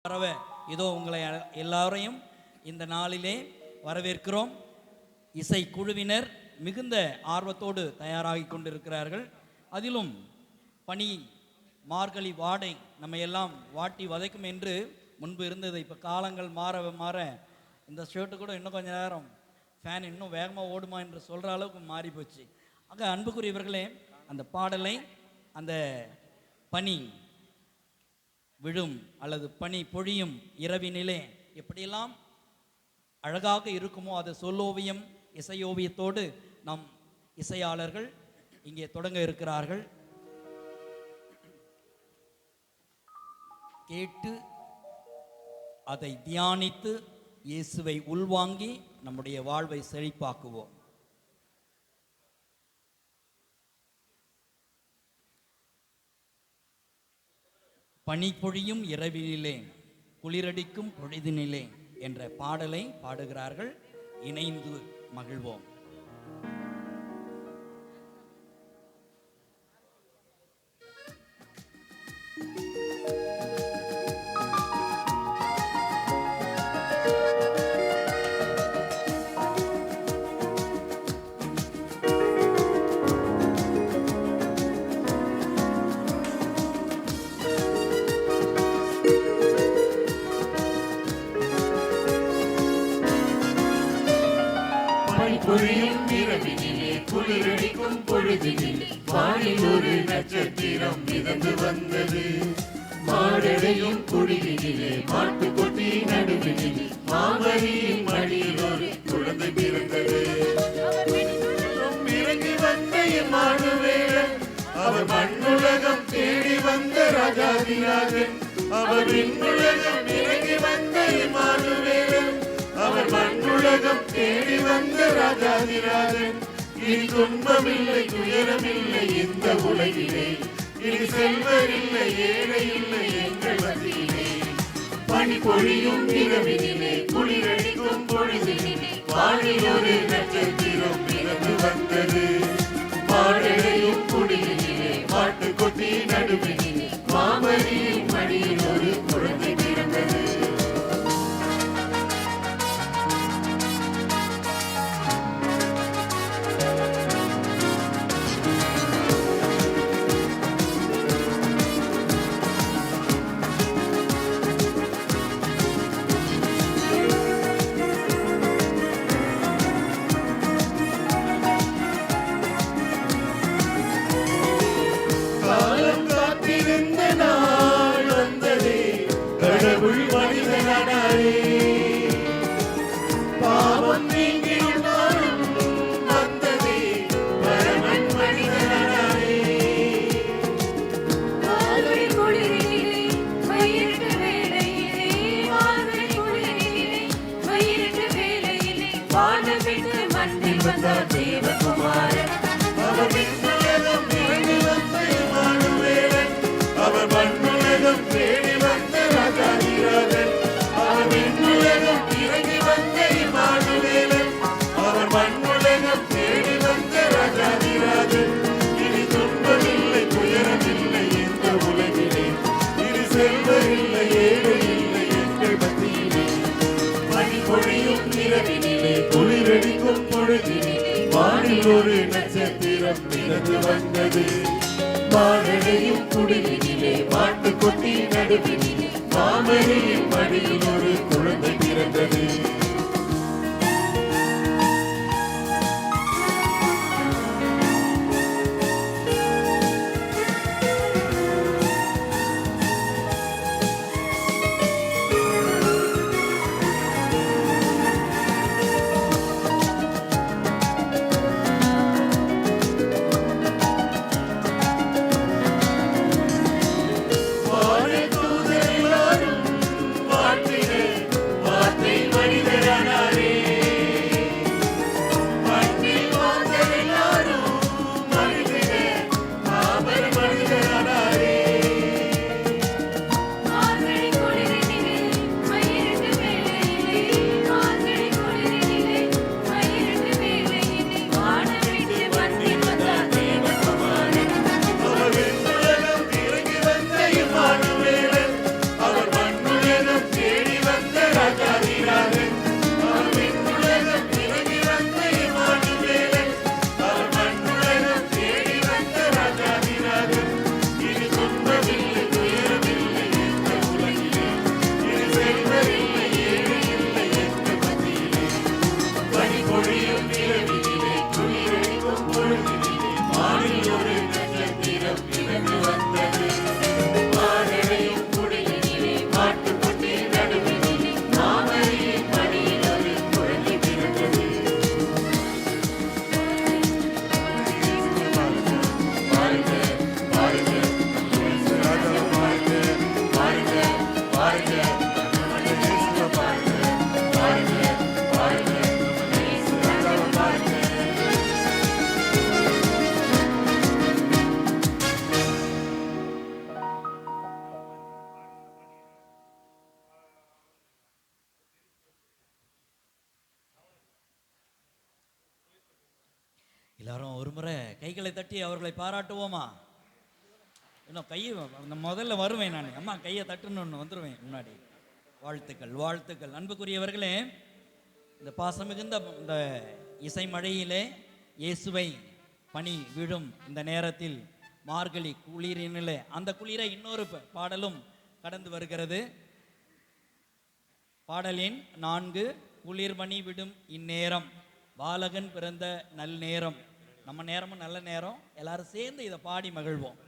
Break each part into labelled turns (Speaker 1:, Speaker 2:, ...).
Speaker 1: வரவே இதோ உங்களை எல்லாரையும் இந்த நாளிலே வரவேற்கிறோம். இசை குழுவினர் மிகுந்த ஆர்வத்தோடு தயாராகி கொண்டிருக்கிறார்கள். அதிலும் பனி மார்கழி வாடை நம்ம எல்லாம் வாட்டி வதைக்கும் என்று முன்பு இருந்தது. இப்போ காலங்கள் மாற மாற இந்த ஷர்ட்டு கூட இன்னும் கொஞ்சம் நேரம் ஃபேன் இன்னும் வேகமாக ஓடுமா என்று சொல்கிற அளவுக்கு மாறி போச்சு. ஆக அன்புக்குரியவர்களே, அந்த பாடலை அந்த பனி விழும் அல்லது பனி பொழியும் இரவினிலே எப்படியெல்லாம் அழகாக இருக்குமோ அது சொல்லோவியம் இசையோவியத்தோடு நம் இசையாளர்கள் இங்கே தொடங்க இருக்கிறார்கள். கேட்டு அதை தியானித்து இயேசுவை உள்வாங்கி நம்முடைய வாழ்வை செழிப்பாக்குவோம். பனி பொழியும் இரவினிலே குளிரடிக்கும் பொழுதினிலே என்ற பாடலை பாடுகிறார்கள். இணைந்து மகிழ்வோம்.
Speaker 2: பொழியும் இரவினிலே குளிரடிக்கும் பொழுதினிலே வானில் ஒரு நட்சத்திரம் மிதந்து வந்தது. மாடடையும் குடிலினிலே மாட்டுக்கொட்டி நடுவினிலே மாமரியின் மடியில் ஒரு குழந்தை பிறந்தது. இறங்கி வந்த இம்மானுவேலன், அவர் மண்ணுலகம் தேடி வந்த ராஜாதிராஜன். அவர் விண்ணுலகம் இறங்கி வந்த இம்மானுவேலன், அவர் மண்ணுலகம் தேடி வந்த ராஜாதிராஜன். இனி துன்பமில்லை துயரமில்லை இந்த உலகிலே, இனி செல்வரில்லை ஏழை இல்லை எங்கள் மத்தியிலே. பனி பொழியும் இரவினிலே குளிரடிக்கும் பொழுதினிலே வானில் ஒரு நட்சத்திரம் பிறந்து வந்தது. மாடடையும் குடிலினிலே மாட்டுக்கொட்டி நடுவினிலே மாமரியின் மடியில் ஒரு குழந்தை பிறந்தது. கடவுள் மனிதனானாரே, பாவம் நீங்கிடும் நாளும் வந்ததே, பரமன் மனிதனானாரே.
Speaker 3: மார்கழி குளிரினிலே மயிரிட்ட வேளையிலே, மார்கழி குளிரினிலே மயிரிட்ட வேளையிலே வானம் விட்டு மண்ணில் வந்தார் தேவகுமாரன்.
Speaker 2: அவர் விண்ணுலகம் இறங்கி வந்த இம்மானுவேலன், அவர் மண்ணுலகம் தேடி வந்த ராஜாதிராஜன். அவர் விண்ணுலகம் இறங்கி வந்த இம்மானுவேலன், அவர் மண்ணுலகம் தேடி வந்த ராஜாதிராஜன். இனி துன்பமில்லை துயரமில்லை இந்த உலகிலே, இனி செல்வரில்லை ஏழை இல்லை எங்கள் மத்தியிலே. பனி பொழியும் இரவினிலே குளிரடிக்கும் பொழுதினிலே வானில் ஒரு நட்சத்திரம் மிதந்து வந்தது. மாடடையும் குடிலினிலே மாட்டுக்கொட்டி நடுவினிலே மாமரியின் மடியில் ஒரு குழந்தை பிறந்தது. வார்த்தை
Speaker 1: ஒரு முறை கைகளை தட்டி அவர்களை பாராட்டுவோமா? இன்னும் கையை முதல்ல வருவேன் நான். அம்மா கையை தட்டுன்னு வந்துடுவேன் முன்னாடி. வாழ்த்துக்கள், வாழ்த்துக்கள். அன்புக்குரியவர்களே, இந்த பாசம் மிகுந்த இந்த இசை மழையிலே இயேசுவை பனி விழும் இந்த நேரத்தில் மார்கழி குளிரினிலே அந்த குளிரை இன்னொரு பாடலும் கடந்து வருகிறது. பாடலின் 4, குளிர்மணி விடும் இந்நேரம், பாலகன் பிறந்த நல் நேரம். நம்ம நேரமும் நல்ல நேரம். எல்லாரும் சேர்ந்து இதை பாடி மகிழ்வோம்.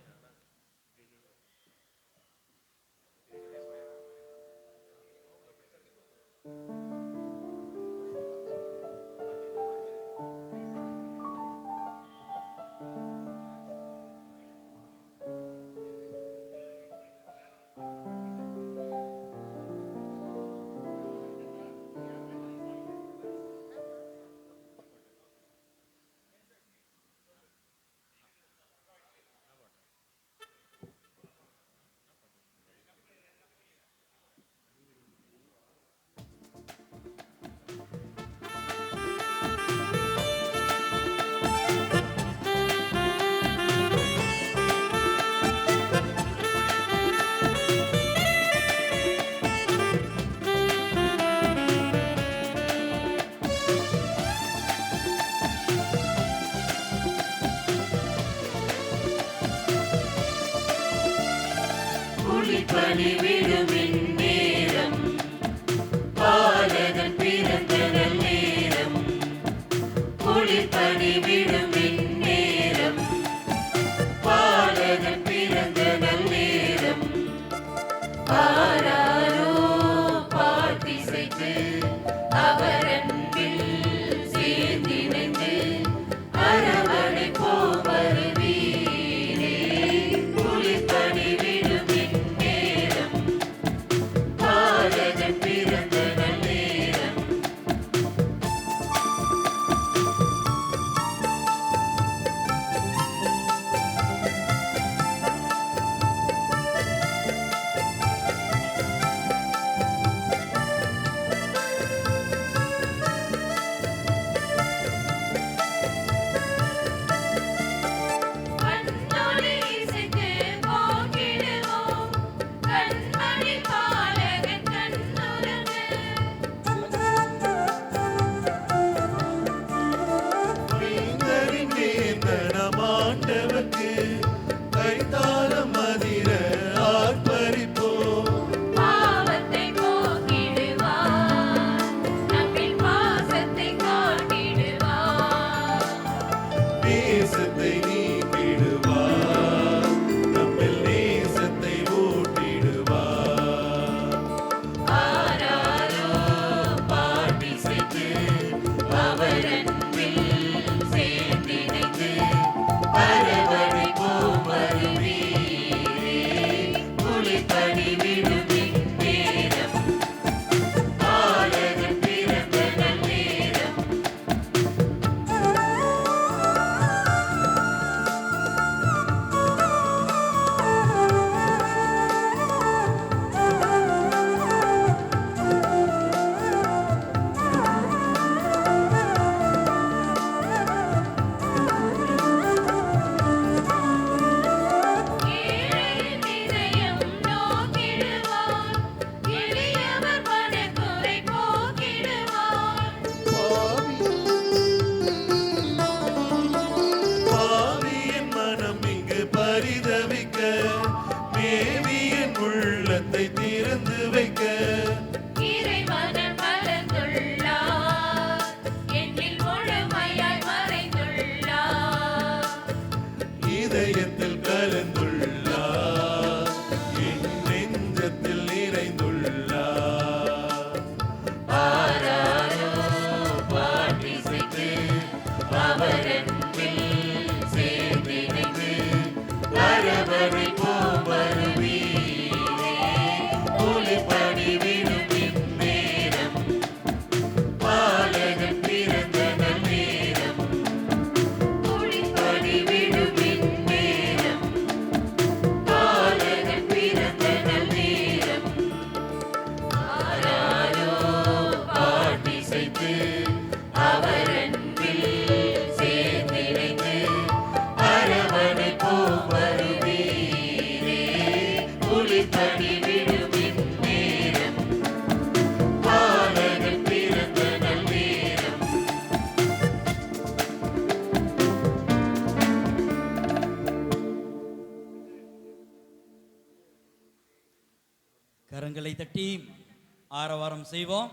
Speaker 1: ஆரவாரம் செய்வோம்.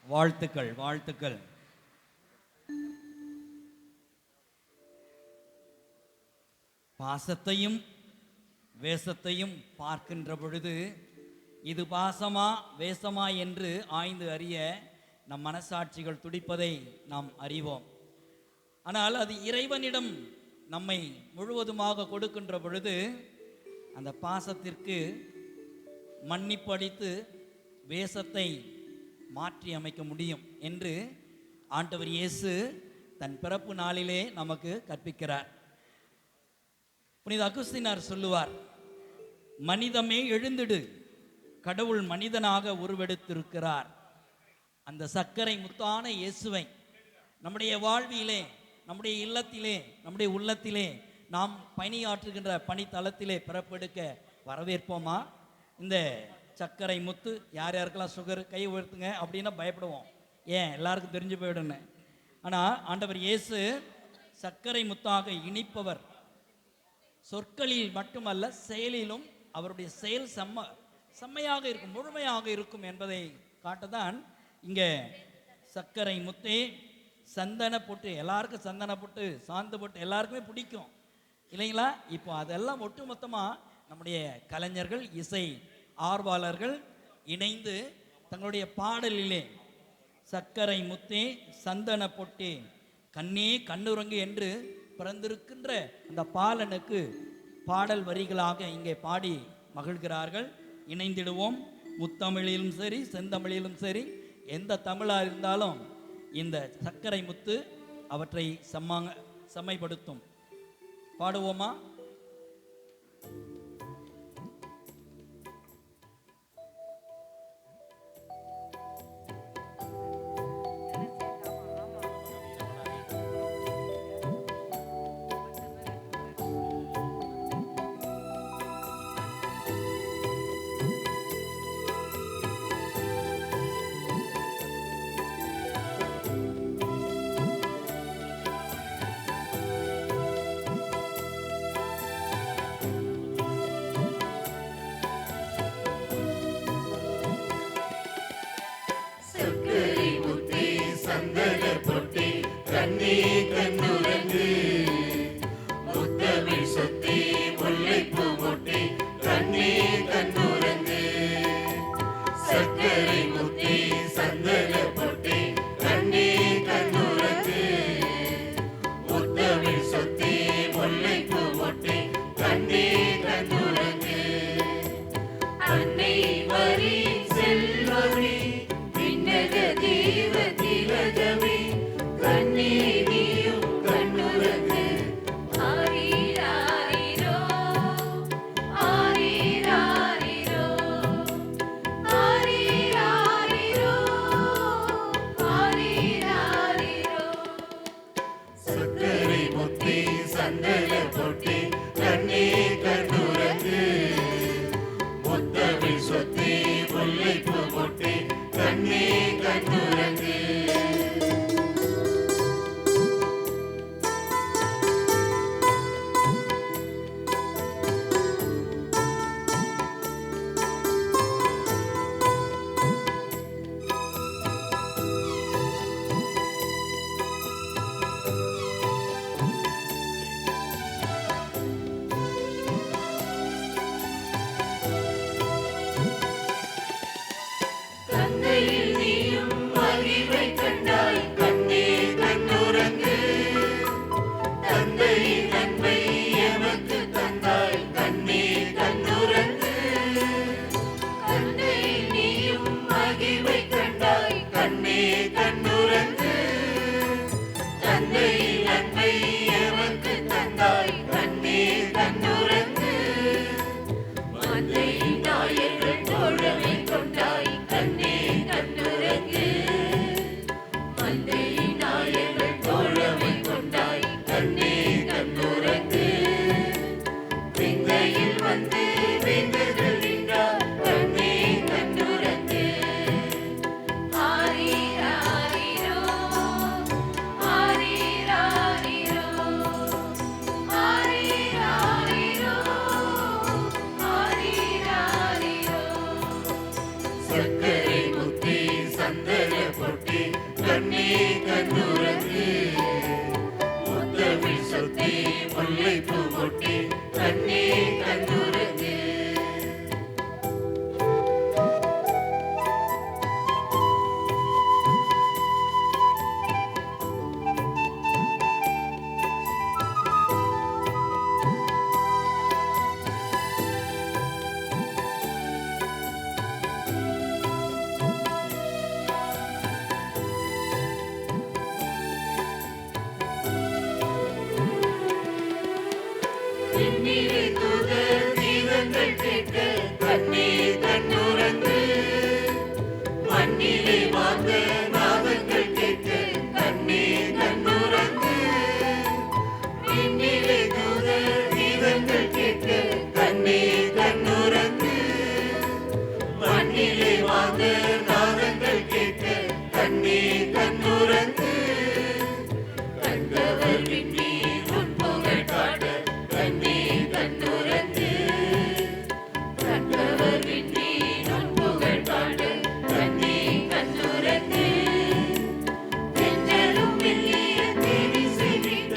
Speaker 1: வாழ்த்துக்கள், வாழ்த்துக்கள். பாசத்தையும் வேஷத்தையும் பார்க்கின்ற பொழுது இது பாசமா வேஷமா என்று ஆய்ந்து அறிய நம் மனசாட்சிகள் துடிப்பதை நாம் அறிவோம். ஆனால் அது இறைவனிடம் நம்மை முழுவதுமாக கொடுக்கின்ற பொழுது அந்த பாசத்திற்கு மன்னிப்பு அளித்து வேஷத்தை மாற்றி அமைக்க முடியும் என்று ஆண்டவர் இயேசு தன் பிறப்பு நாளிலே நமக்கு கற்பிக்கிறார். புனித அகுஸ்தினார் சொல்லுவார், மனிதமே எழுந்திடு, கடவுள் மனிதனாக உருவெடுத்திருக்கிறார். அந்த சர்க்கரை முத்தான இயேசுவை நம்முடைய வாழ்விலே, நம்முடைய இல்லத்திலே, நம்முடைய உள்ளத்திலே நாம் பணியாற்றுகின்ற பணித்தளத்திலே பிறப்பெடுக்க வரவேற்போமா? இந்த சர்க்கரை முத்து யார் யாருக்கெல்லாம் சுகர் கை உயர்த்துங்க அப்படின்னா பயப்படுவோம், ஏன் எல்லாருக்கும் தெரிஞ்சு போயிடுன்னு. ஆனால் ஆண்டவர் இயேசு சர்க்கரை முத்தாக இனிப்பவர். சொற்களில் மட்டுமல்ல, செயலிலும் அவருடைய செயல் செம்மையாக இருக்கும், முழுமையாக இருக்கும் என்பதை காட்டதான் இங்கே சர்க்கரை முத்தே சந்தன பொட்டு, எல்லாருக்கும் சந்தன பொட்டு சாந்து பொட்டு எல்லாருக்குமே பிடிக்கும் இல்லைங்களா? இப்போ அதெல்லாம் ஒட்டுமொத்தமாக நம்முடைய கலைஞர்கள், இசை ஆர்வலர்கள் இணைந்து தங்களுடைய பாடலிலே சர்க்கரை முத்தே சந்தன பொட்டே கண்ணே கண்ணுறங்கு என்று பிறந்திருக்கின்ற அந்த பாலனுக்கு பாடல் வரிகளாக இங்கே பாடி மகிழ்கிறார்கள். இணைந்திடுவோம். முத்தமிழிலும் சரி, செந்தமிழிலும் சரி, எந்த தமிழாக இருந்தாலும் இந்த சர்க்கரை முத்து அவற்றை செம்மைப்படுத்தும். பாடுவோமா?
Speaker 2: சர்க்கரை முத்தே சந்தன பொட்டே கண்ணே கண்ணுறங்கு, முத்தமிழ் சொத்தே முல்லைப்பூ மொட்டே கண்ணே கண்ணுறங்கு. சர்க்கரை முத்தே சந்தன பொட்டே கண்ணே கண்ணுறங்கு, முத்தமிழ் சொத்தே முல்லைப்பூ மொட்டே கண்ணே கண்ணுறங்கு.
Speaker 3: அன்னை மரி செல்வமே, விண்ணக தேவ திலகமே, கண்ணே நீயும் கண்ணுறங்கு. ஆரீராரீரோ, ஆரீராரீரோ, ஆரீராரீரோ, ஆரீராரீரோ.
Speaker 2: சர்க்கரை முத்தே சந்தன பொட்டே கண்ணே கண்ணுறங்கு, முத்தமிழ் சொத்தே முல்லைப்பூ மொட்டே கண்ணே கண்ணுறங்கு. சக்கரை முத்தி சந்தன பொட்டி கண்ணே கண்ணுறங்கு முத்தமிழ் சொத்தி முல்லைப்பூ மொட்டி கண்ணே கண்ணுறங்கு விண்ணிலே தூதர் கீதங்கள் கேட்க கண்ணே கண்ணுறங்கு மண்ணிலே வாங்க நாதங்கள் கேட்க கண்ணே கண்ணுறங்கு விண்ணிலே தூதர் கீதங்கள் கேட்க கண்ணே கண்ணுறங்கு மண்ணிலே வாங்க நாதங்கள் கேட்க கண்ணே கண்ணுறங்கு கண்டவர் விண்ணீர் உன் புகழ் காட்ட கண்ணே கண்ணுறங்கு கண்டவர் விண்ணீர் உன் புகழ் காட்ட கண்ணே கண்ணுறங்கு தென்றலும் மெல்லிய தேவி செய்விக்க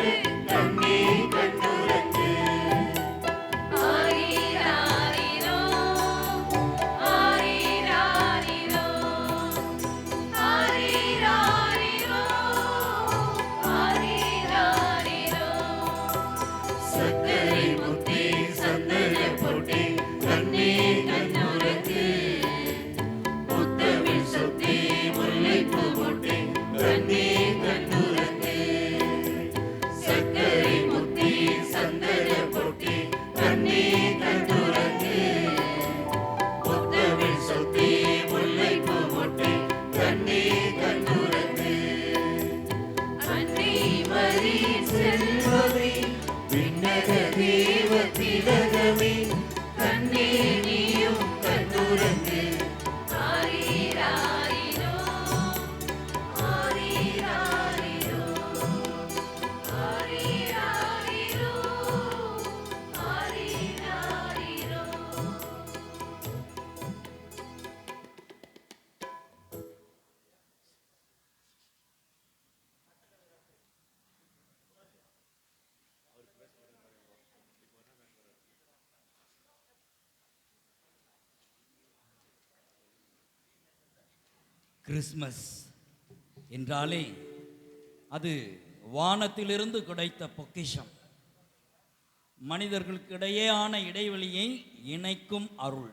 Speaker 2: கண்ணே கண்ணுறங்கு
Speaker 3: ஆரிராரிரோ ஆரிராரிரோ ஆரிராரிரோ ஆரிராரிரோ
Speaker 2: சக்கரை முத்தி சந்தன பொட்டி கண்ணே கண்ணுறங்கு முத்தமிழ் சொத்தி முல்லைப்பூ மொட்டி கண்ணே கண்ணுறங்கு சக்கரை முத்தி சந்தன பொட்டி கண்ணே கண்ணுறங்கு முத்தமிழ் சொத்தி முல்லைப்பூ மொட்டி கண்ணே கண்ணுறங்கு
Speaker 3: அன்னை மரி செல்வமே
Speaker 2: விண்ணக தேவ திலகமே கண்ணே நீயும் கண்ணுறங்கு
Speaker 3: ஆரிராரிரோ ஆரிராரிரோ ஆரிராரிரோ ஆரிராரிரோ
Speaker 1: கிறிஸ்மஸ் என்றாலே அது வானத்திலிருந்து கிடைத்த பொக்கிஷம். மனிதர்களுக்கிடையேயான இடைவெளியை இணைக்கும் அருள்.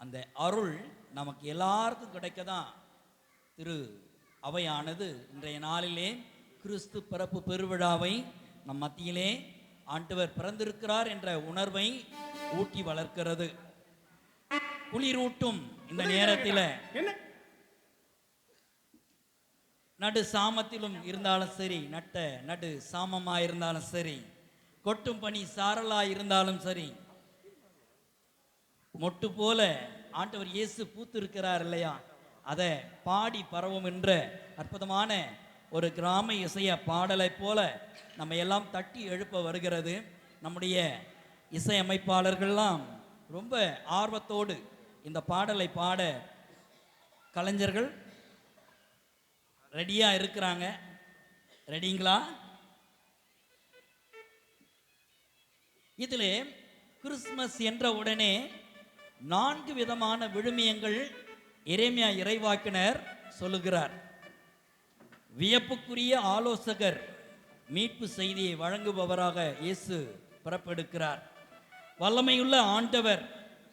Speaker 1: அந்த அருள் நமக்கு எல்லாருக்கும் கிடைக்க தான் திரு அவையானது இன்றைய நாளிலே கிறிஸ்து பிறப்பு பெருவிழாவை நம் மத்தியிலே ஆண்டவர் பிறந்திருக்கிறார் என்ற உணர்வை ஊட்டி வளர்க்கிறது. குளிரூட்டும் இந்த நேரத்தில் நடு சாமத்திலும் இருந்தாலும் சரி, நடு சாமமா இருந்தாலும் சரி, கொட்டும் பனி சாரலா இருந்தாலும் சரி, மொட்டு போல ஆண்டவர் இயேசு பூத்து இருக்கிறார் இல்லையா, அதை பாடி பரவும் என்ற அற்புதமான ஒரு கிராம இசைய பாடலை போல நம்ம எல்லாம் தட்டி எழுப்ப வருகிறது. நம்முடைய இசையமைப்பாளர்கள்லாம் ரொம்ப ஆர்வத்தோடு இந்த பாடலை பாட கலைஞர்கள் ரெடியா இருக்கிறாங்க. ரெடிங்களா? இதிலே கிறிஸ்மஸ் என்ற உடனே 4 விதமான விழுமியங்கள் எரேமியா இறைவாக்கினர் சொல்லுகிறார். வியப்புக்குரிய ஆலோசகர், மீட்பு செய்தியை வழங்குபவராக இயேசு பிறப்பெடுக்கிறார். வல்லமையுள்ள ஆண்டவர்,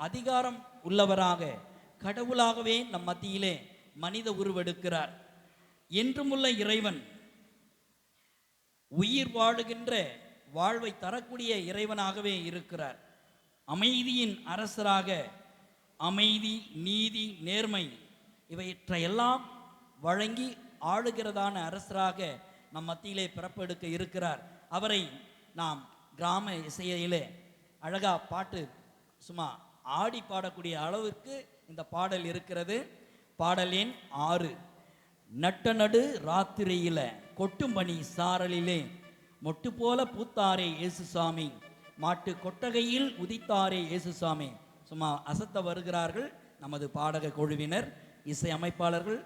Speaker 1: அதிகாரம் உள்ளவராக கடவுளாகவே நம் மத்தியிலே மனித உருவெடுக்கிறார். என்றுமுள்ள இறைவன், உயிர் வாழுகின்ற வாழ்வை தரக்கூடிய இறைவனாகவே இருக்கிறார். அமைதியின் அரசராக அமைதி, நீதி, நேர்மை இவற்றையெல்லாம் வழங்கி ஆளுகிறதான அரசராக நம் மத்தியிலே பிறப்பெடுக்க இருக்கிறார். அவரை நாம் கிராம இசையிலே அழகா பாட்டு சும்மா ஆடி பாடக்கூடிய அளவிற்கு இந்த பாடல் இருக்கிறது. பாடல் எண் 6. நட்ட நடு ராத்திரியில கொட்டும் பனி சாரலிலே மொட்டு போல பூத்தாரே இயேசுசாமி, மாட்டு கொட்டகையில் உதித்தாரே இயேசுசாமி. சும்மா அசத்த வருகிறார்கள் நமது பாடக குழுவினர், இசை அமைப்பாளர்கள்.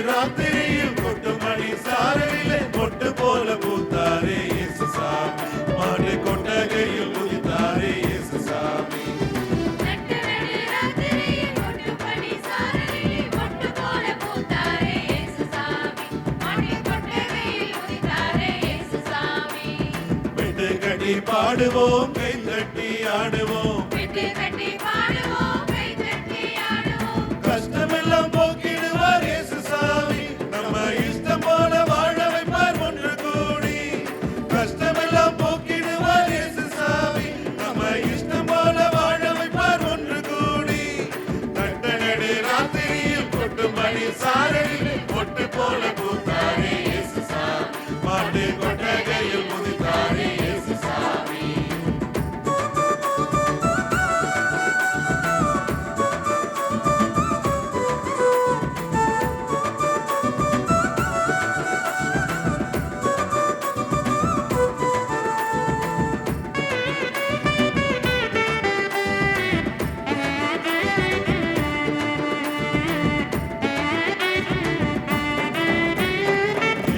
Speaker 4: ராத்திரியில் கொட்டுமணி சாரலிலே மொட்டு போல பூத்தாரே இயேசு சாமி. மாட்டு கொட்டகையில் உதித்தாரே இயேசு சாமி.
Speaker 3: நட்டு நடு ராத்திரியில் கொட்டுமணி சாரலிலே மொட்டு போல பூத்தாரே இயேசு சாமி. மாட்டு கொட்டகையில் உதித்தாரே இயேசு சாமி.
Speaker 4: வெட்டு கட்டி பாடுவோம், கை தட்டி ஆடுவோம்,
Speaker 3: வெட்டு கட்டி பாடுவோம், கை தட்டி ஆடுவோம்.
Speaker 4: கஷ்டமெல்லாம் போக்கிடுவார் இயேசு சாமி. நம்ம இஷ்டம் போல வாழ வைப்பார் ஒன்று கூடி. கஷ்டமெல்லாம் போக்கிடுவார் இயேசு சாமி. நம்ம இஷ்டம் போல வாழ வைப்பார் ஒன்று கூடி. நட்ட நடு ராத்திரியில் கொட்டுமணி சாரலிலே மொட்டு போல பூத்தாரே இயேசு சாமி. மாட்டு கொட்டகையில் முதித்தாரே இயேசு சாமி.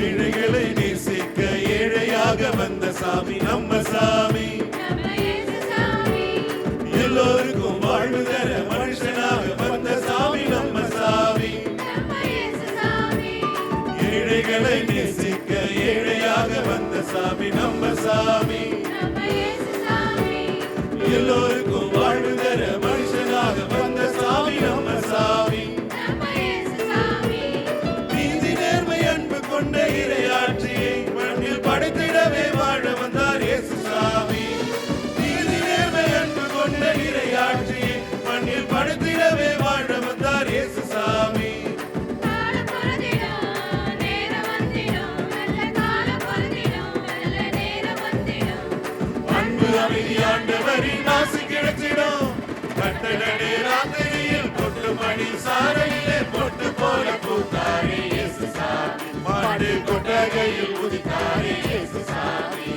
Speaker 4: ஏழைகளை நேசிக்க ஏழையாக வந்த சாமி நம்ம சாமி.
Speaker 3: நம்ம இயேசு சாமி.
Speaker 4: எல்லோருக்கும் வாழ்வு தர மனுஷனாக வந்த சாமி நம்ம சாமி.
Speaker 3: நம்ம இயேசு சாமி.
Speaker 4: ஏழைகளை நேசிக்க ஏழையாக வந்த சாமி நம்ம சாமி.
Speaker 3: நம்ம இயேசு சாமி.
Speaker 4: எல்லோருக்கும் வாழ்வு தர மனுஷனாக வந்த சாமி நம்ம சாமி.
Speaker 3: நம்ம இயேசு சாமி.
Speaker 4: நீதி நேர்மை அன்பு கொண்ட இறையாட்சியை மண்ணில் படைத்திடவே வாழ வந்தார் இயேசு சாமி. நீதி நேர்மை அன்பு கொண்ட இறையாட்சியை மண்ணில் படைத்திடவே வாழ வந்தார் இயேசு சாமி.
Speaker 3: காலம் பொருந்திடும், நேரம் வந்திடும், நல்ல காலம் பொருந்திடும், நல்ல நேரம் வந்திடும்.
Speaker 4: அன்பு அமைதி ஆண்டவரின் ஆசி கிடைச்சிடும். கட்டடனே ராத்திரியில் கொட்டுமணி சாரலிலே பொட்டு போல பூத்தாரே இயேசு சாமி. மாடு கொட்டகையில் உதித்தாரே இயேசு சாமி.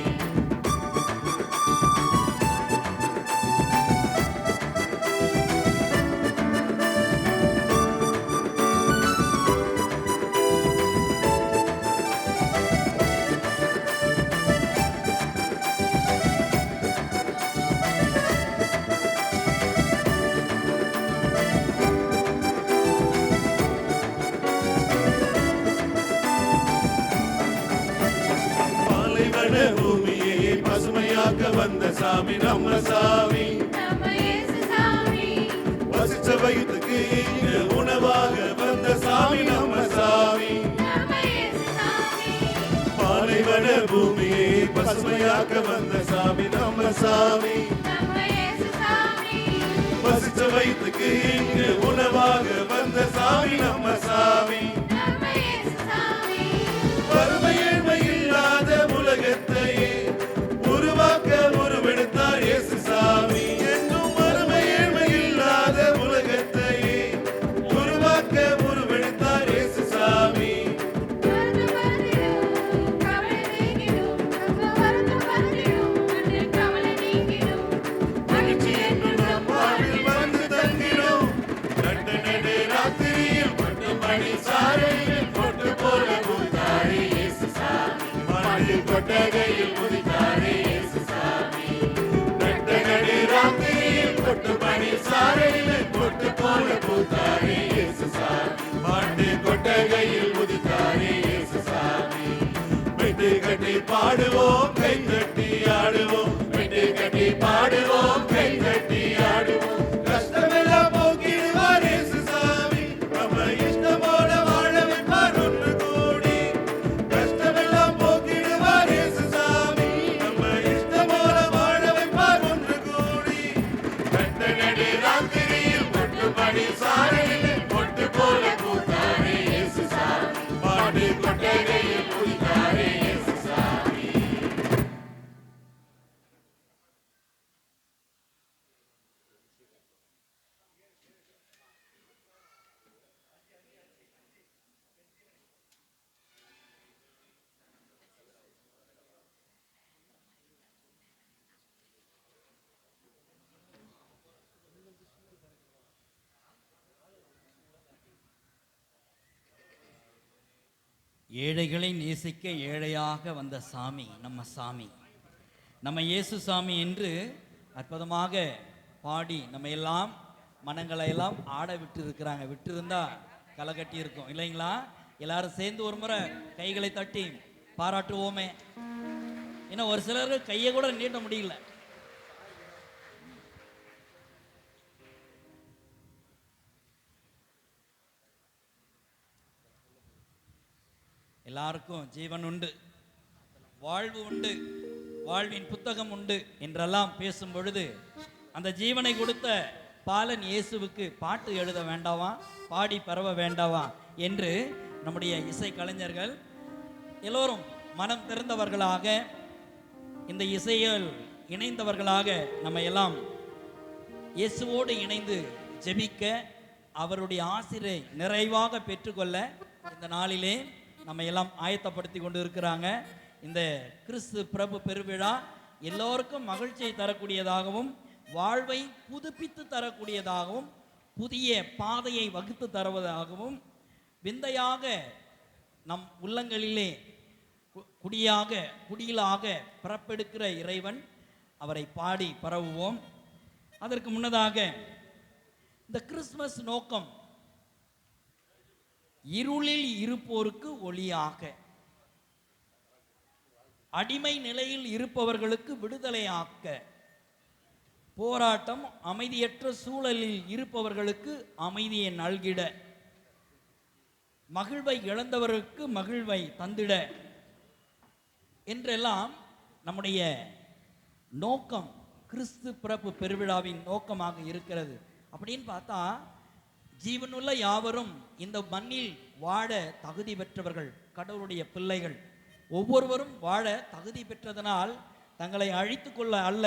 Speaker 4: பாலைவன பூமியை பசுமையாக்க வந்த சாமி நம்ம சாமி.
Speaker 3: நம்ம இயேசு சாமி.
Speaker 4: வசிச்ச வயிற்றுக்கு இங்க உணவாக வந்த சாமி நம்ம சாமி.
Speaker 3: நம்ம இயேசு சாமி.
Speaker 4: பாலைவன பூமியை பசுமையாக்க வந்த சாமி நம்ம சாமி.
Speaker 3: நம்ம இயேசு சாமி.
Speaker 4: வசிச்ச வயிற்றுக்கு இங்க உணவாக வந்த சாமி நம்ம சாமி.
Speaker 3: நம்ம இயேசு சாமி.
Speaker 4: வறுமை ஏழ்மை இல்லாத உலகத்தையே உருவாக்க உருவெடுத்தார் இயேசு சாமி. என்றும் வறுமை ஏழ்மை இல்லாத உலகத்தையே உருவாக்க உருவெடுத்தார் இயேசு சாமி.
Speaker 3: வருத்தம் வருந்திடும், கவலை நீங்கிடும், நம்ம வருத்தம் வருந்திடும், மண்ணில் கவலை நீங்கிடும்.
Speaker 4: மகிழ்ச்சி என்றும் நம் வாழ்வில் வந்து தங்கிடும். நட்ட நடு ராத்திரியில் கொட்டுமணி சாரலிலே
Speaker 1: ஏழைகளை நேசிக்க ஏழையாக வந்த சாமி நம்ம சாமி, நம்ம இயேசு சாமி என்று அற்புதமாக பாடி நம்ம எல்லாம் மனங்களை எல்லாம் ஆட விட்டு இருக்கிறாங்க. விட்டு இருந்தா களை கட்டி இருக்கும் இல்லைங்களா? எல்லாரும் சேர்ந்து ஒரு முறை கைகளை தட்டி பாராட்டுவோமே. ஏன்னா ஒரு சிலருக்கு கையை கூட நீட்ட முடியல. எல்லாருக்கும் ஜீவன் உண்டு, வாழ்வு உண்டு, வாழ்வின் புத்தகம் உண்டு என்றெல்லாம் பேசும் பொழுது அந்த ஜீவனை கொடுத்த பாலன் இயேசுவுக்கு பாட்டு எழுத வேண்டாவா, பாடி பரவ வேண்டாவா என்று நம்முடைய இசை கலைஞர்கள் எல்லோரும் மனம் திறந்தவர்களாக இந்த இசையில் இணைந்தவர்களாக நம்ம எல்லாம் இயேசுவோடு இணைந்து ஜெபிக்க, அவருடைய ஆசிரை நிறைவாக பெற்றுக்கொள்ள இந்த நாளிலே நம்ம எல்லாம் ஆயத்தப்படுத்தி கொண்டு இருக்கிறாங்க. இந்த கிறிஸ்து பிரபு பெருவிழா எல்லோருக்கும் மகிழ்ச்சியை தரக்கூடியதாகவும் வாழ்வை புதுப்பித்து தரக்கூடியதாகவும் புதிய பாதையை வகுத்து தருவதாகவும் விந்தையாக நம் உள்ளங்களிலே குடியிலாக பிறப்பெடுக்கிற இறைவன், அவரை பாடி பரவுவோம். அதற்கு முன்னதாக இந்த கிறிஸ்துமஸ் நோக்கம் இருளில் இருப்போருக்கு ஒளியாக, அடிமை நிலையில் இருப்பவர்களுக்கு விடுதலையாக்க, போராட்டம் அமைதியற்ற சூழலில் இருப்பவர்களுக்கு அமைதியை நல்கிட, மகிழ்வை இழந்தவருக்கு மகிழ்வை தந்திட என்றெல்லாம் நம்முடைய நோக்கம் கிறிஸ்து பிறப்பு பெருவிழாவின் நோக்கமாக இருக்கிறது. அப்படின்னு பார்த்தா ஜீவனுள்ள யாவரும் இந்த மண்ணில் வாழ தகுதி பெற்றவர்கள், கடவுளுடைய பிள்ளைகள். ஒவ்வொருவரும் வாழ தகுதி பெற்றதனால் தங்களை அழித்து கொள்ள அல்ல,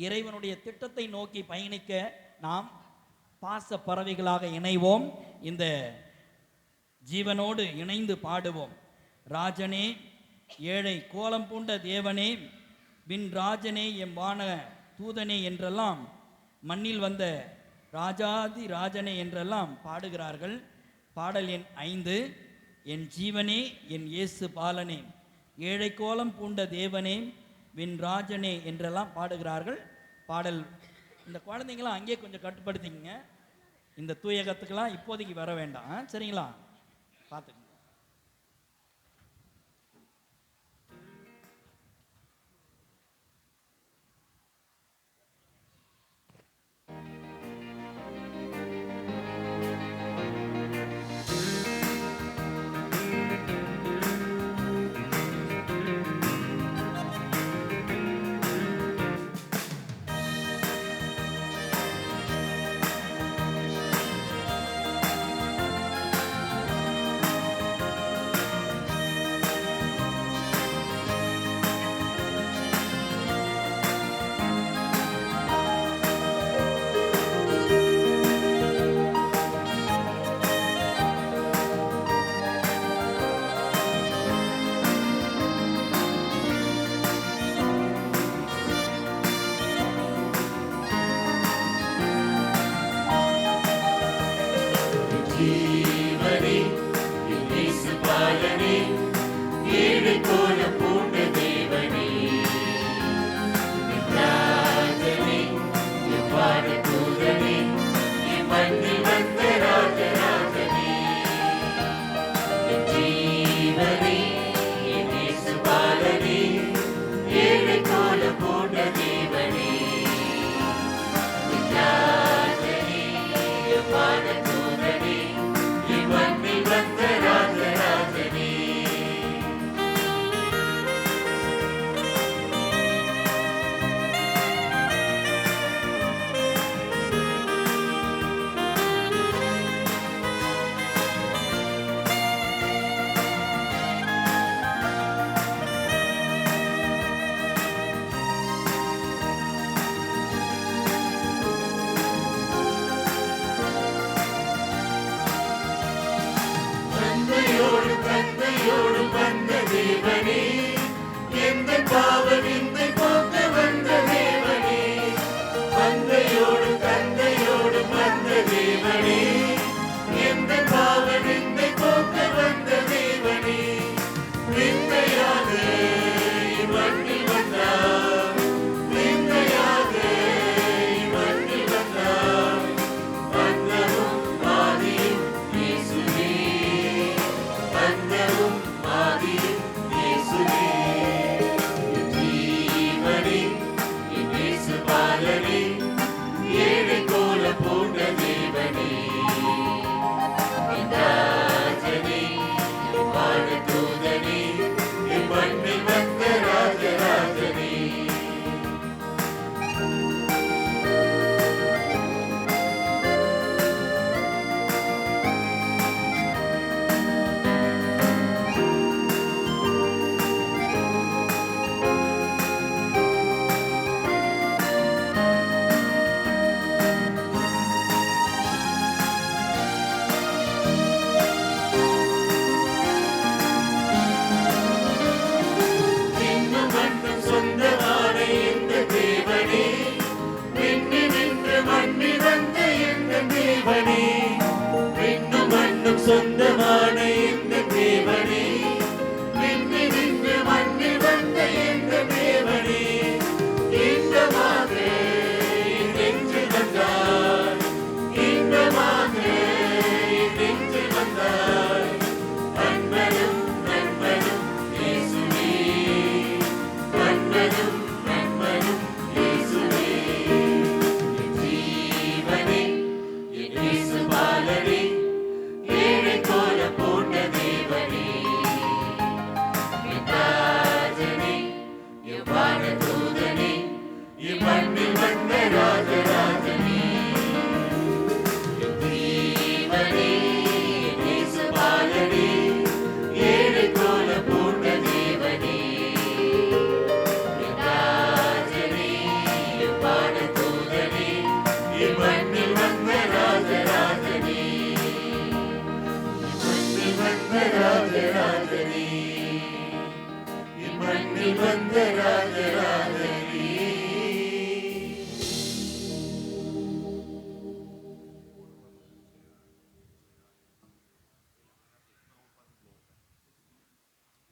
Speaker 1: இறைவனுடைய திட்டத்தை நோக்கி பயணிக்க நாம் பாச பறவைகளாக இணைவோம். இந்த ஜீவனோடு இணைந்து பாடுவோம். ராஜனே ஏழை கோலம் பூண்ட தேவனே, வின் ராஜனே எம் வான தூதனே என்றெல்லாம் மண்ணில் வந்த ராஜாதி ராஜனே என்றெல்லாம் பாடுகிறார்கள். பாடல் எண் 5, என் ஜீவனே என் இயேசு பாலனே, ஏழை கோலம் பூண்ட தேவனே, வின் ராஜனே என்றெல்லாம் பாடுகிறார்கள். பாடல் இந்த குழந்தைங்களாம் அங்கேயே கொஞ்சம் கட்டுப்படுத்திங்க. இந்த தூயகத்துக்கெல்லாம் இப்போதைக்கு வர வேண்டாம், சரிங்களா? பார்த்துக்கங்க.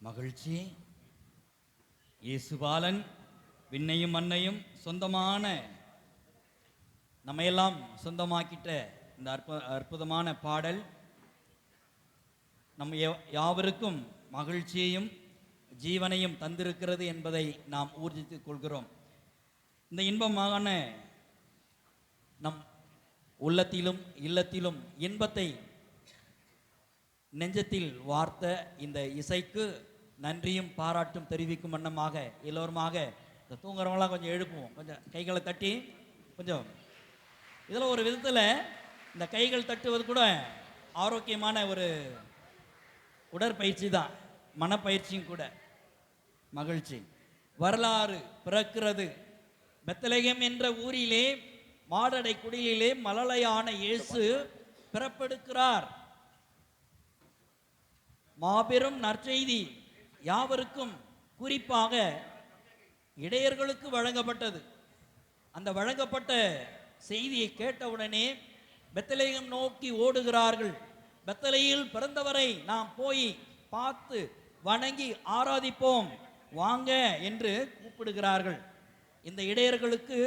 Speaker 1: மகிழ்ச்சி. இயேசுபாலன் விண்ணையும் மண்ணையும் சொந்தமான நம்மையெல்லாம் சொந்தமாக்கிட்ட இந்த அற்புதமான பாடல் நம் யாவருக்கும் மகிழ்ச்சியையும் ஜீவனையும் தந்திருக்கிறது என்பதை நாம் ஊர்ஜித்துக் கொள்கிறோம். இந்த இன்பமான நம் உள்ளத்திலும் இல்லத்திலும் இன்பத்தை நெஞ்சத்தில் வார்த்த இந்த இசைக்கு நன்றியும் பாராட்டும் தெரிவிக்கும் வண்ணமாக எல்லோருமாக இந்த தூங்குறவங்களாம் கொஞ்சம் எழுப்புவோம், கொஞ்சம் கைகளை தட்டி கொஞ்சம். இதில் ஒரு விதத்தில் இந்த கைகள் தட்டுவது கூட ஆரோக்கியமான ஒரு உடற்பயிற்சி தான், மனப்பயிற்சியும் கூட. மகிழ்ச்சி. வரலாறு பிறக்கிறது. பெத்லகேம் என்ற ஊரிலே மாடடை குடிலிலே மழலையான இயேசு பிறப்பெடுக்கிறார். மாபெரும் நற்செய்தி யாவருக்கும், குறிப்பாக இடையர்களுக்கு வழங்கப்பட்டது. அந்த வழங்கப்பட்ட செய்தியை கேட்டவுடனே பெத்லகேம் நோக்கி ஓடுகிறார்கள். பெத்லகேமில் பிறந்தவரை நாம் போய் பார்த்து வணங்கி ஆராதிப்போம் வாங்க என்று கூப்பிடுகிறார்கள். இந்த இடையர்களுக்கு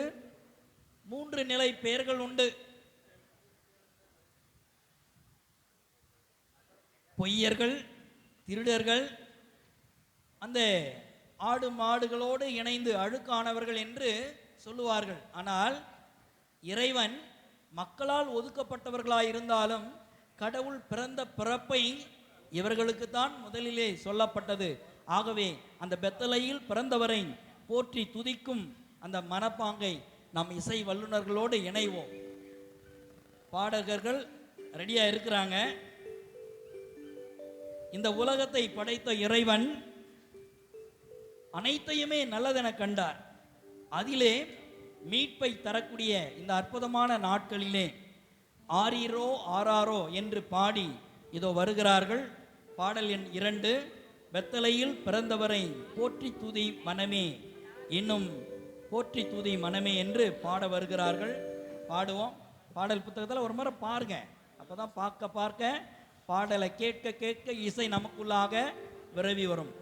Speaker 1: 3 நிலை பெயர்கள் உண்டு. பொய்யர்கள், திருடர்கள், அந்த ஆடு மாடுகளோடு இணைந்து அழுக்கானவர்கள் என்று சொல்லுவார்கள். ஆனால் இறைவன் மக்களால் ஒதுக்கப்பட்டவர்களாயிருந்தாலும் கடவுள் பிறந்த பிறப்பை இவர்களுக்குத்தான் முதலிலே சொல்லப்பட்டது. ஆகவே அந்த பெத்லகேமில் பிறந்தவரை போற்றி துதிக்கும் அந்த மனப்பாங்கை நம் இசை வல்லுநர்களோடு இணைவோம். பாடகர்கள் ரெடியா இருக்கிறாங்க. இந்த உலகத்தை படைத்த இறைவன் அனைத்தையுமே நல்லதென கண்டார். அதிலே மீட்பை தரக்கூடிய இந்த அற்புதமான நாட்களிலே ஆரீரோ ஆராரோ என்று பாடி இதோ வருகிறார்கள். பாடல் எண் 2, பெத்லகேமில் பிறந்தவரை போற்றி துதி மனமே, இன்னும் போற்றி துதி மனமே என்று பாட வருகிறார்கள். பாடுவோம். பாடல் புத்தகத்தில் ஒரு முறை பாருங்க, அப்பதான் பார்க்க பார்க்க பாடலை கேட்க கேட்க இசை நமக்குள்ளாக விரவி வரும்.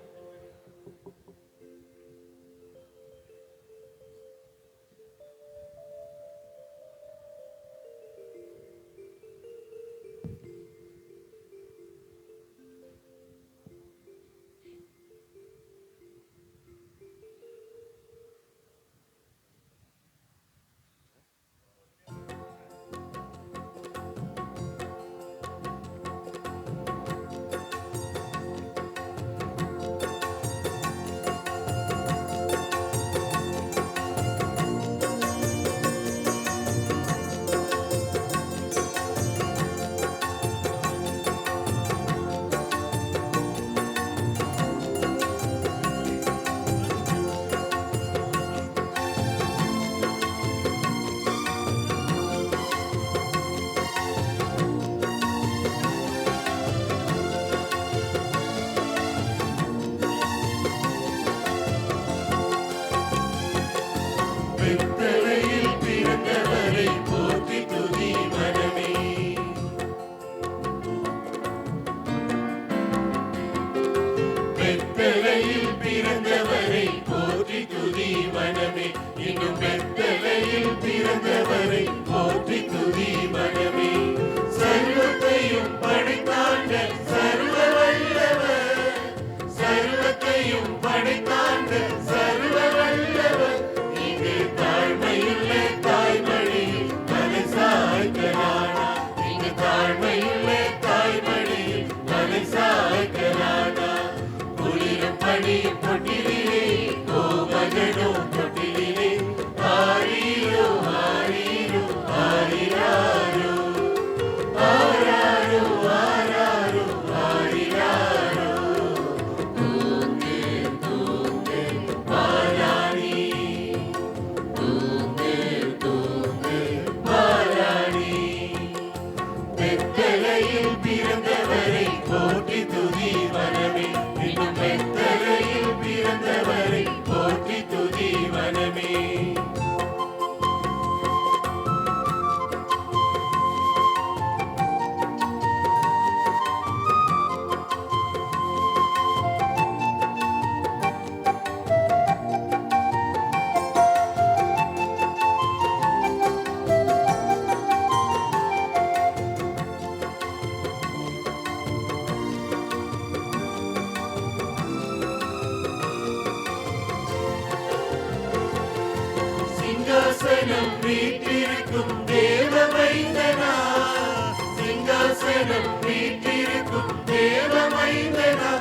Speaker 4: வீற்றிருக்கும் தேவ மைந்தனா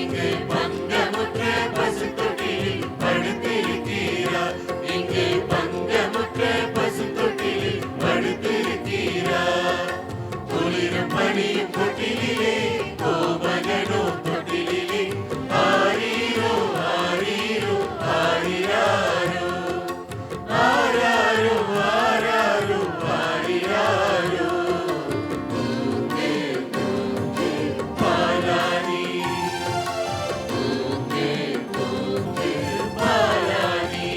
Speaker 4: இங்கு பங்கமுற்ற பசுத்தொட்டிலில் படுத்திருக்கிறார். இங்கு பங்கமுற்ற பசுத்தொட்டிலில் படுத்திருக்கிறார். குளிரும் பனியும் தொட்டிலே கோமகனோ தொட்டிலே ஆரீரோ ஆரீரோ ஆரிராரோ ஆராரோ ஆராரோ ஆரிராரோ தூங்கு தூங்கு பாலானி தூங்கு தூங்கு பாலானி.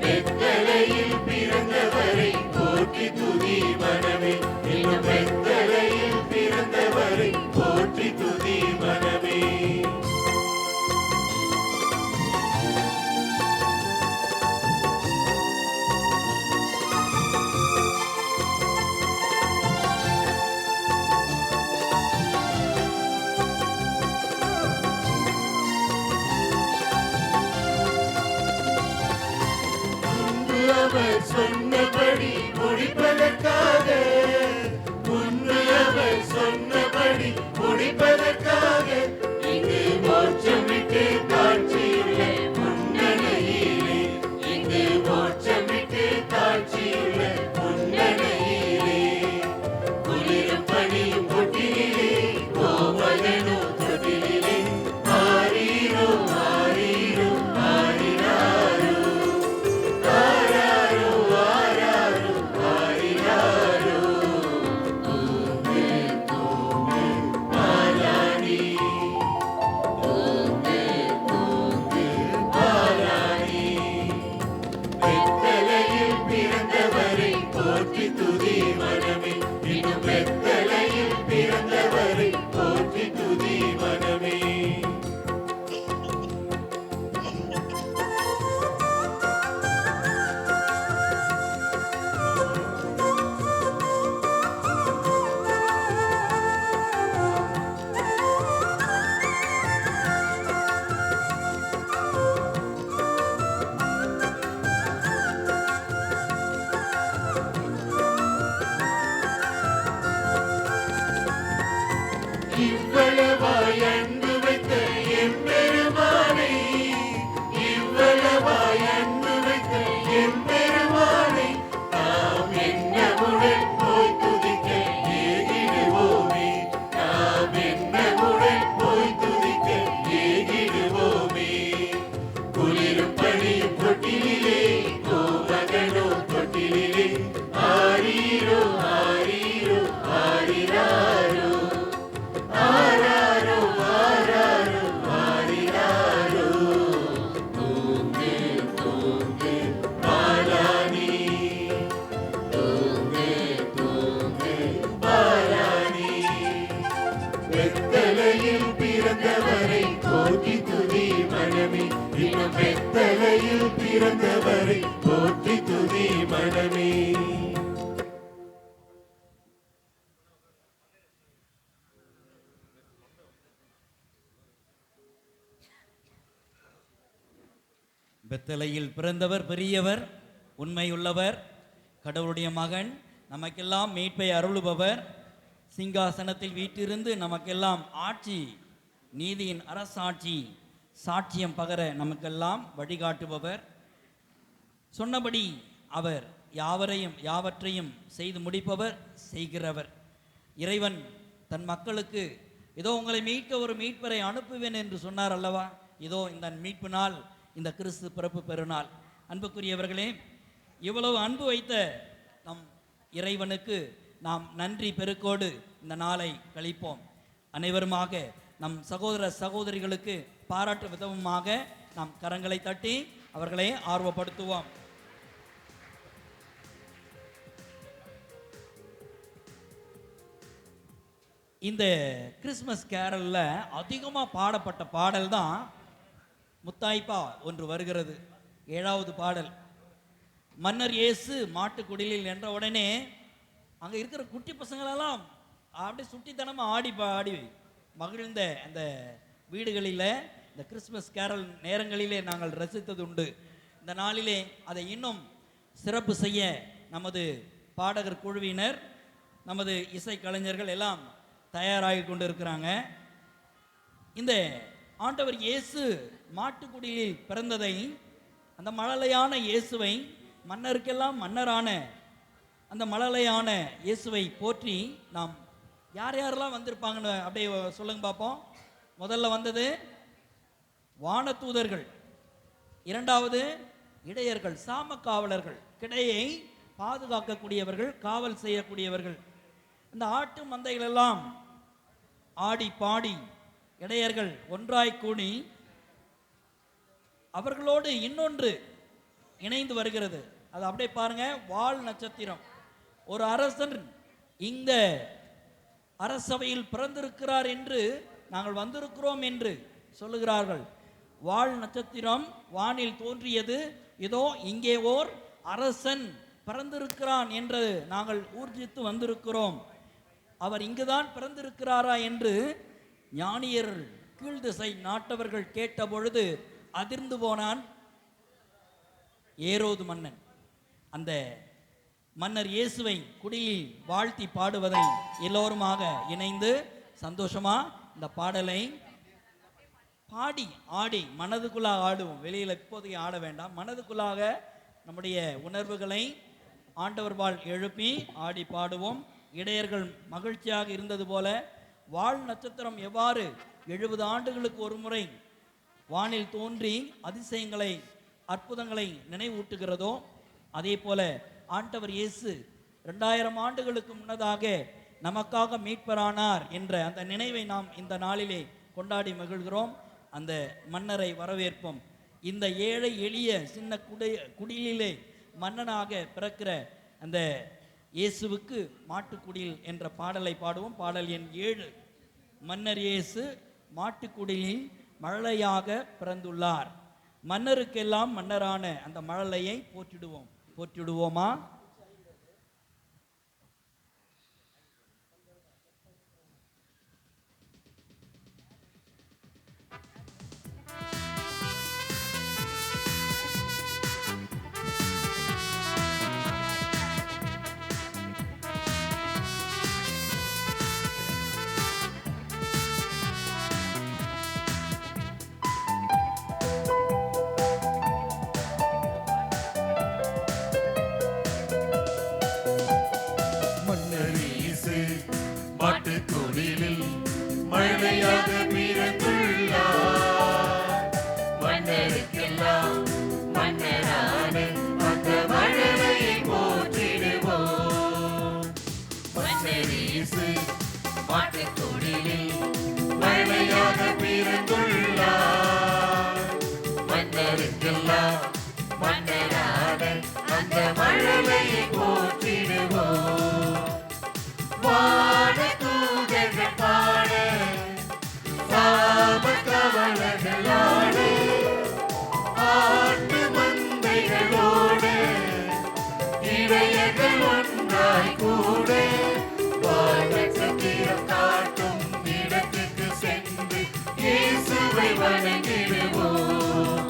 Speaker 4: வெத்தலையில் பிறந்தவரை போற்றி துதி மனமே. இன்னும் வெத்தலையில் பிறந்தவரை போற்றி துதி மனமே. முன்பு அவர் சொன்னபடி முடிப்பதற்காக முன்பு அவர் சொன்னபடி முடிப்பதற்காக இங்கு மோட்சம் விட்டு காட்சியுள்ள முன்னணியிலே இங்கு மோட்சம் விட்டு காட்சியுள்ள முன்னணியிலே குளிரும் பனியும் தொட்டிலே கோமகனோ தொட்டிலே ஆரீரோ ஆரீரோ ஆரிராரோ ஆராரோ ஆராரோ ஆரிராரோ தூங்கு தூங்கு பாலானி தூங்கு தூங்கு பாலானி. வெத்தலையில் பிறந்தவரை போற்றி துதி மனமே. இன்னும் வெத்தலையில் பிறந்தவரை போற்றி துதி மனமே. இவ்வளவாய் அன்பு வைத்த எம்பெருமானை இவ்வளவாய் அன்பு வைத்த எம்பெருமானை நாம் என்னவுடன் போய் துதிக்க ஏகிடுவோமே. நாம் என்னவுடன் போய் துதிக்க ஏகிடுவோமே. குளிரும் பனியும் தொட்டிலே கோமகனோ தொட்டிலே ஆரீரோ ஆரீரோ ஆரிராரோ ஆராரோ ஆராரோ ஆரிராரோ தூங்கு தூங்கு பாலானி தூங்கு தூங்கு பாலானி. வெத்தலையில் பிறந்தவரை போற்றி துதி மனமே. இன்னும் வெத்தலையில் பிறந்தவரை போற்றி துதி மனமே.
Speaker 1: பெத்தலையில் பிறந்தவர் பெரியவர், உண்மையுள்ளவர், கடவுளுடைய மகன், நமக்கெல்லாம் மீட்பை அருளுபவர், சிங்காசனத்தில் வீற்றிருந்து நமக்கெல்லாம் ஆட்சி, நீதியின் அரசாட்சி, சாட்சியம் பகர நமக்கெல்லாம் வழிகாட்டுபவர். சொன்னபடி அவர் யாவற்றையும் செய்து முடிப்பவர், செய்கிறவர். இறைவன் தன் மக்களுக்கு இதோ உங்களை மீட்க ஒரு மீட்பரை அனுப்புவேன் என்று சொன்னார் அல்லவா? இதோ இந்த மீட்பு நாள், இந்த கிறிஸ்து பிறப்பு பெருநாள். அன்புக்குரியவர்களே, இவ்வளவு அன்பு வைத்த நம் இறைவனுக்கு நாம் நன்றி பெருக்கோடு இந்த நாளை கழிப்போம். அனைவருமாக நம் சகோதர சகோதரிகளுக்கு பாராட்டு விதமாக நாம் கரங்களை தட்டி அவர்களை ஆர்வப்படுத்துவோம். இந்த கிறிஸ்மஸ் கேரல்ல அதிகமாக பாடப்பட்ட பாடல் தான் முத்தாய்ப்பா ஒன்று வருகிறது, 7வது பாடல். மன்னர் இயேசு மாட்டுக்குடிலில் என்ற உடனே அங்கே இருக்கிற குட்டி பசங்களெல்லாம் அப்படியே சுட்டித்தனமாக ஆடி பாடி மகிழ்ந்த அந்த வீடுகளில் இந்த கிறிஸ்மஸ் கேரல் நேரங்களிலே நாங்கள் ரசித்தது உண்டு. இந்த நாளிலே அதை இன்னும் சிறப்பு செய்ய நமது பாடகர் குழுவினர், நமது இசை கலைஞர்கள் எல்லாம் தயாராகி கொண்டு இருக்கிறாங்க. இந்த ஆண்டவர் இயேசு மாட்டுக்குடியில் பிறந்ததை, அந்த மழலையான இயேசுவை, மன்னருக்கெல்லாம் மன்னரான அந்த மழலையான இயேசுவை போற்றி நாம் யார் யாரெல்லாம் வந்திருப்பாங்கன்னு அப்படியே சொல்லுங்க பார்ப்போம். முதல்ல வந்தது வானதூதர்கள், இரண்டாவது இடையர்கள், சாம காவலர்கள், கிடையை பாதுகாக்கக்கூடியவர்கள், காவல் செய்யக்கூடியவர்கள். இந்த ஆட்டு மந்தைகள் எல்லாம் ஆடி பாடி இடையர்கள் ஒன்றாய் கூடி அவர்களோடு இன்னொன்று இணைந்து வருகிறது. அது அப்படியே பாருங்க, வால் நட்சத்திரம். ஒரு அரசன் இந்த அரசவையில் பிறந்திருக்கிறார் என்று நாங்கள் வந்திருக்கிறோம் என்று சொல்லுகிறார்கள். வால் நட்சத்திரம் வானில் தோன்றியது, இதோ இங்கே ஓர் அரசன் பிறந்திருக்கிறான் என்று நாங்கள் ஊர்ஜித்து வந்திருக்கிறோம். அவர் இங்குதான் பிறந்திருக்கிறாரா என்று ஞானியர் கீழ்திசை நாட்டவர்கள் கேட்ட பொழுது அதிர்ந்து போனான் ஏரோது மன்னன். அந்த மன்னர் இயேசுவை குடியில் வாழ்த்தி பாடுவதை எல்லோருமாக இணைந்து சந்தோஷமா இந்த பாடலை பாடி ஆடி மனதுக்குள்ளாக ஆடுவோம். வெளியில் இப்போதைக்கு ஆட வேண்டாம். மனதுக்குள்ளாக நம்முடைய உணர்வுகளை ஆண்டவர் வாழ் எழுப்பி ஆடி பாடுவோம். இடையர்கள் மகிழ்ச்சியாக இருந்தது போல வால் நட்சத்திரம் எவ்வாறு 70 ஆண்டுகளுக்கு ஒரு முறை வானில் தோன்றி அதிசயங்களை அற்புதங்களை நினைவூட்டுகிறதோ, அதே போல ஆண்டவர் இயேசு 2000 ஆண்டுகளுக்கு முன்னதாக நமக்காக மீட்பரானார் என்ற அந்த நினைவை நாம் இந்த நாளிலே கொண்டாடி மகிழ்கிறோம். அந்த மன்னரை வரவேற்போம். இந்த ஏழை எளிய சின்ன குடிலிலே மன்னனாக பிறக்கிற அந்த இயேசுவுக்கு மாட்டுக்குடில் என்ற பாடலை பாடுவோம். பாடல் எண் 7. மன்னர் இயேசு மாட்டுக்குடிலில் மழலையாக பிறந்துள்ளார். மன்னருக்கெல்லாம் மன்னரான அந்த மழலையை போற்றிடுவோமா?
Speaker 4: மாட்டுக்குடிலில் மழையாக பிறந்துள்ளார்.
Speaker 2: மன்னருக்கெல்லாம் மன்னரான அந்த மழலையை போற்றிடுவோம். மன்னர் இயேசு மாட்டுக்குடிலில் மழையாக பிறந்துள்ளார். மன்னருக்கெல்லாம் மன்னரான அந்த மழலையை போற்றிடுவோம். வானதூதர்கள் பாட, சாம காவலர்கள் ஆட, ஆட்டு மந்தைகளோடு இடையர்கள் ஒன்றாய் கூட, வானநட்சத்திரம் காட்டும் இடத்துக்கு சென்று இயேசுவை வணங்கிடுவோம்.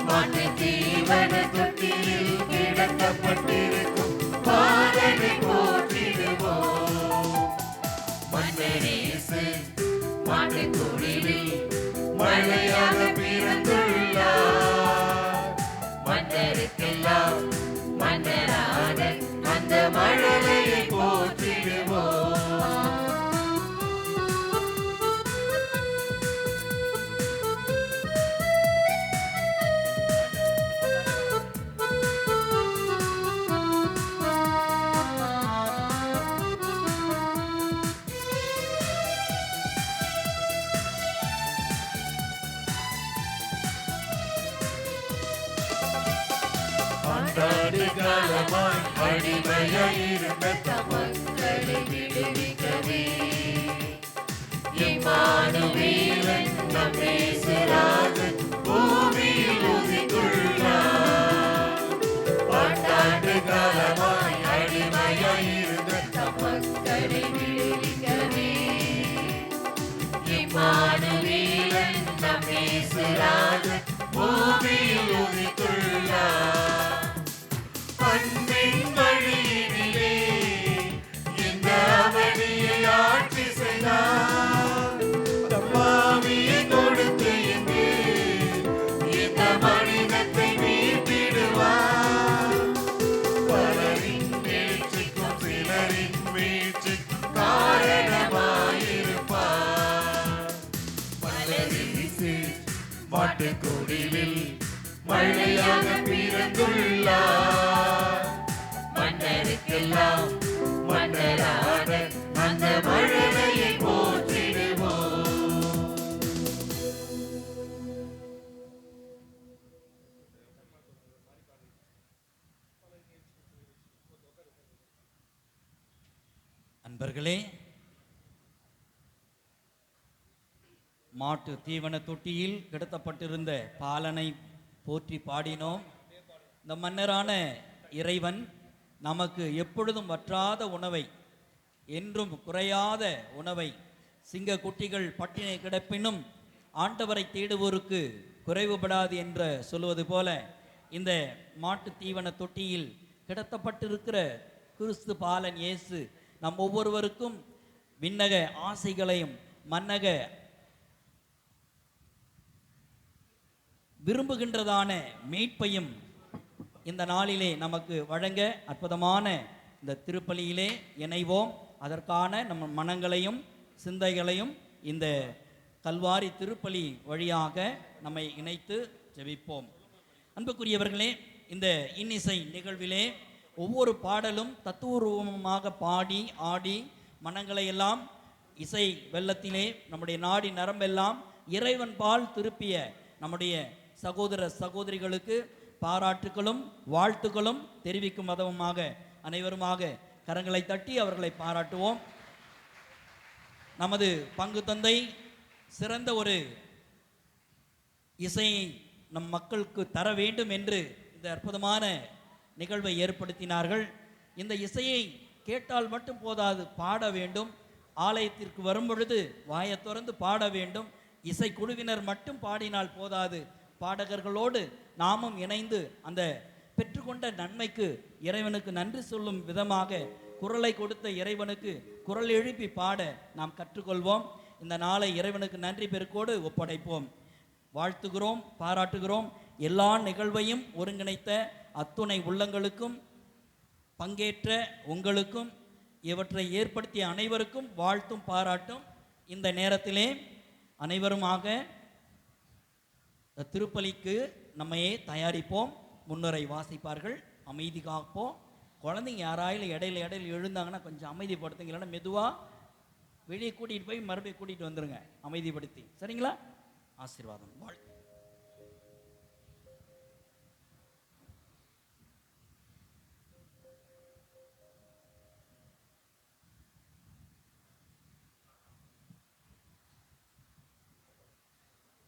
Speaker 2: மாட்டு தீவன தொட்டியில் கிடக்கப்பட்டிருக்கும் பாலனை போற்றிடுவோம். மன்னர் இயேசு மாட்டுக்குடிலில் மழையாக பிறந்துள்ளார். மன்னருக்கெல்லாம் மன்னரான அந்த மழலையை போற்றிடுவோம். ஆண்டாண்டு காலமாய் அடிமையாயிருந்த தமக்களை விடுவிக்கவே இம்மானுவேலன் நம் இயேசுராஜன் பூமியில் உதித்துள்ளார். ஆண்டாண்டு காலமாய் அடிமையாயிருந்த தமக்களை விடுவிக்கவே இம்மானுவேலன் நம் இயேசுராஜன் பூமியில் உதித்துள்ளார். அன்பின் வழியினிலே இந்த அவனியை ஆட்சி செய்தார்.
Speaker 4: ஆட்டுக்குடிலில் மழையாக பிறந்துள்ளார். மன்னருக்கெல்லாம் மன்னரான அந்த மழலையை போற்றிடுவோம்.
Speaker 1: அன்பர்களே, மாட்டு தீவன தொட்டியில் கிடத்தப்பட்டிருந்த பாலனை போற்றி பாடினோம். இந்த மன்னரான இறைவன் நமக்கு எப்பொழுதும் வற்றாத உணவை, என்றும் குறையாத உணவை, சிங்க குட்டிகள் பட்டினி கிடப்பினும் ஆண்டவரை தேடுவோருக்கு குறைவுபடாது என்று சொல்லுவது போல, இந்த மாட்டு தீவன தொட்டியில் கிடத்தப்பட்டிருக்கிற கிறிஸ்து பாலன் இயேசு நம் ஒவ்வொருவருக்கும் விண்ணக ஆசைகளையும் மன்னக விரும்புகின்றதான மீட்பையும் இந்த நாளிலே நமக்கு வழங்க அற்புதமான இந்த திருப்பலியிலே இணைவோம். அதற்கான நம்ம மனங்களையும் சிந்தைகளையும் இந்த கல்வாரி திருப்பலி வழியாக நம்மை இணைத்து ஜெபிப்போம். அன்புக்குரியவர்களே, இந்த இன்னிசை நிகழ்விலே ஒவ்வொரு பாடலும் தத்துவரூபமாக பாடி ஆடி மனங்களை எல்லாம் இசை வெள்ளத்திலே நம்முடைய நாடி நரம்பெல்லாம் இறைவன் பால் திருப்பிய நம்முடைய சகோதர சகோதரிகளுக்கு பாராட்டுகளும் வாழ்த்துக்களும் தெரிவிக்கும் விதமாக அனைவருமாக கரங்களை தட்டி அவர்களை பாராட்டுவோம். நமது பங்கு தந்தை சிறந்த ஒரு இசையை நம் மக்களுக்கு தர வேண்டும் என்று இந்த அற்புதமான நிகழ்வை ஏற்படுத்தினார்கள். இந்த இசையை கேட்டால் மட்டும் போதாது, பாட வேண்டும். ஆலயத்திற்கு வரும் பொழுது வாயை திறந்து பாட வேண்டும். இசை குழுவினர் மட்டும் பாடினால் போதாது, பாடகர்களோடு நாமும் இணைந்து அந்த பெற்றுக்கொண்ட நன்மைக்கு இறைவனுக்கு நன்றி சொல்லும் விதமாக குரலை கொடுத்த இறைவனுக்கு குரல் எழுப்பி பாட நாம் கற்றுக்கொள்வோம். இந்த நாளை இறைவனுக்கு நன்றி பெருக்கோடு ஒப்படைப்போம். வாழ்த்துகிறோம், பாராட்டுகிறோம். எல்லா நிகழ்வையும் ஒருங்கிணைத்த அத்துணை உள்ளங்களுக்கும் பங்கேற்ற உங்களுக்கும் இவற்றை ஏற்படுத்திய அனைவருக்கும் வாழ்த்தும் பாராட்டும். இந்த நேரத்திலே அனைவருமாக திருப்பலிக்கு நம்மையே தயாரிப்போம். முன்னுரை வாசிப்பார்கள், அமைதி காப்போம். குழந்தைங்க யாராயிலும் இடையில எழுந்தாங்கன்னா கொஞ்சம் அமைதிப்படுத்துங்க, இல்லைன்னா மெதுவாக வெளியே கூட்டிகிட்டு போய் மறுபடியும் கூட்டிகிட்டு வந்துடுங்க அமைதிப்படுத்தி. சரிங்களா? ஆசீர்வாதம். வாழ்த்து.